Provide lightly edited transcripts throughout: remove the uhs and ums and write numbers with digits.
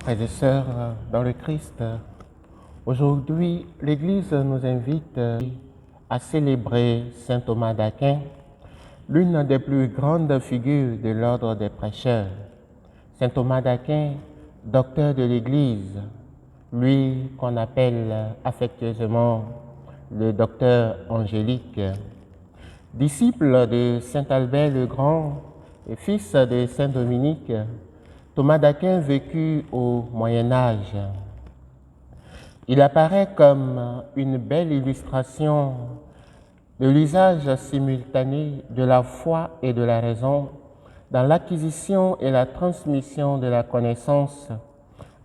Frères et sœurs dans le Christ, aujourd'hui l'Église nous invite à célébrer saint Thomas d'Aquin, l'une des plus grandes figures de l'ordre des prêcheurs. Saint Thomas d'Aquin, docteur de l'Église, lui qu'on appelle affectueusement le docteur angélique, disciple de saint Albert le Grand et fils de saint Dominique. Thomas d'Aquin vécut au Moyen-Âge. Il apparaît comme une belle illustration de l'usage simultané de la foi et de la raison dans l'acquisition et la transmission de la connaissance,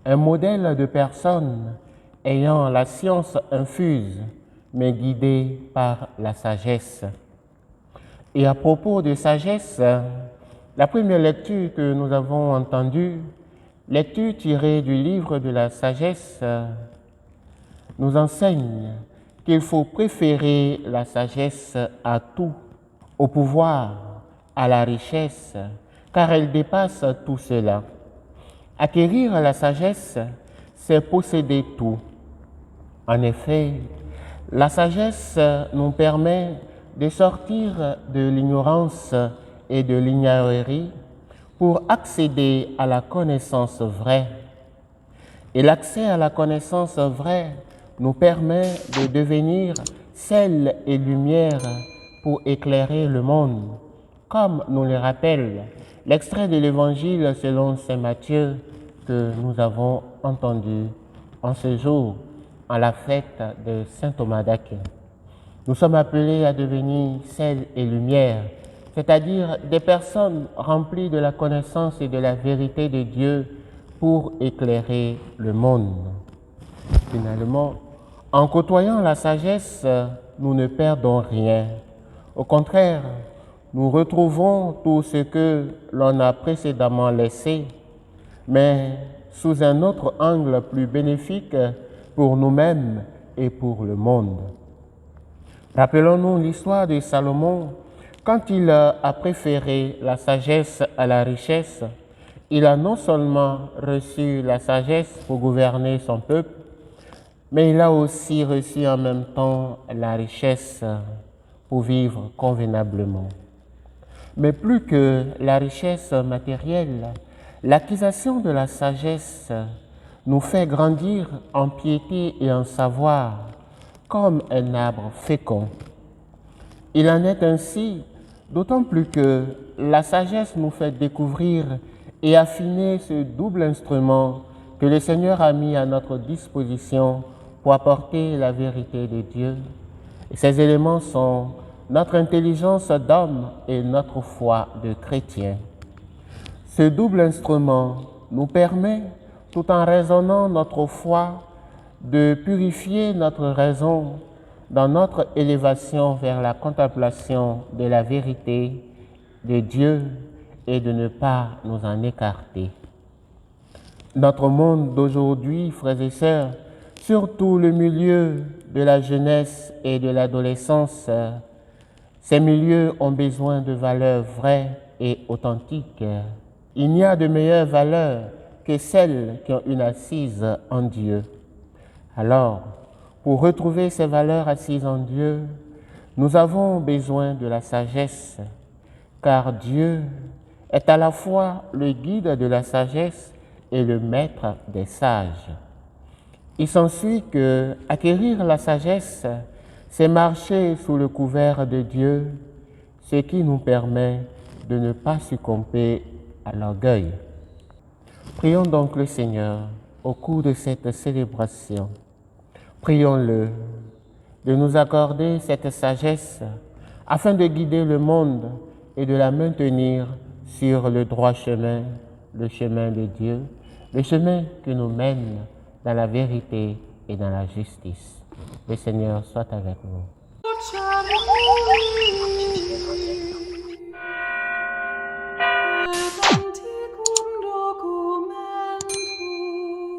un modèle de personne ayant la science infuse mais guidée par la sagesse. Et à propos de sagesse, la première lecture que nous avons entendue, lecture tirée du livre de la sagesse, nous enseigne qu'il faut préférer la sagesse à tout, au pouvoir, à la richesse, car elle dépasse tout cela. Acquérir la sagesse, c'est posséder tout. En effet, la sagesse nous permet de sortir de l'ignorance et de l'ignorerie pour accéder à la connaissance vraie. Et l'accès à la connaissance vraie nous permet de devenir sel et lumière pour éclairer le monde, comme nous le rappelle l'extrait de l'Évangile selon saint Matthieu que nous avons entendu en ce jour, à la fête de saint Thomas d'Aquin. Nous sommes appelés à devenir sel et lumière, c'est-à-dire des personnes remplies de la connaissance et de la vérité de Dieu pour éclairer le monde. Finalement, en côtoyant la sagesse, nous ne perdons rien. Au contraire, nous retrouvons tout ce que l'on a précédemment laissé, mais sous un autre angle plus bénéfique pour nous-mêmes et pour le monde. Rappelons-nous l'histoire de Salomon. Quand il a préféré la sagesse à la richesse, il a non seulement reçu la sagesse pour gouverner son peuple, mais il a aussi reçu en même temps la richesse pour vivre convenablement. Mais plus que la richesse matérielle, l'acquisition de la sagesse nous fait grandir en piété et en savoir, comme un arbre fécond. Il en est ainsi, d'autant plus que la sagesse nous fait découvrir et affiner ce double instrument que le Seigneur a mis à notre disposition pour apporter la vérité de Dieu. Et ces éléments sont notre intelligence d'homme et notre foi de chrétien. Ce double instrument nous permet, tout en raisonnant notre foi, de purifier notre raison dans notre élévation vers la contemplation de la vérité de Dieu et de ne pas nous en écarter. Notre monde d'aujourd'hui, frères et sœurs, surtout le milieu de la jeunesse et de l'adolescence, ces milieux ont besoin de valeurs vraies et authentiques. Il n'y a de meilleures valeurs que celles qui ont une assise en Dieu. Alors, pour retrouver ces valeurs assises en Dieu, nous avons besoin de la sagesse, car Dieu est à la fois le guide de la sagesse et le maître des sages. Il s'ensuit que acquérir la sagesse, c'est marcher sous le couvert de Dieu, ce qui nous permet de ne pas succomber à l'orgueil. Prions donc le Seigneur au cours de cette célébration. Prions-le de nous accorder cette sagesse afin de guider le monde et de la maintenir sur le droit chemin, le chemin de Dieu, le chemin qui nous mène dans la vérité et dans la justice. Le Seigneur soit avec nous.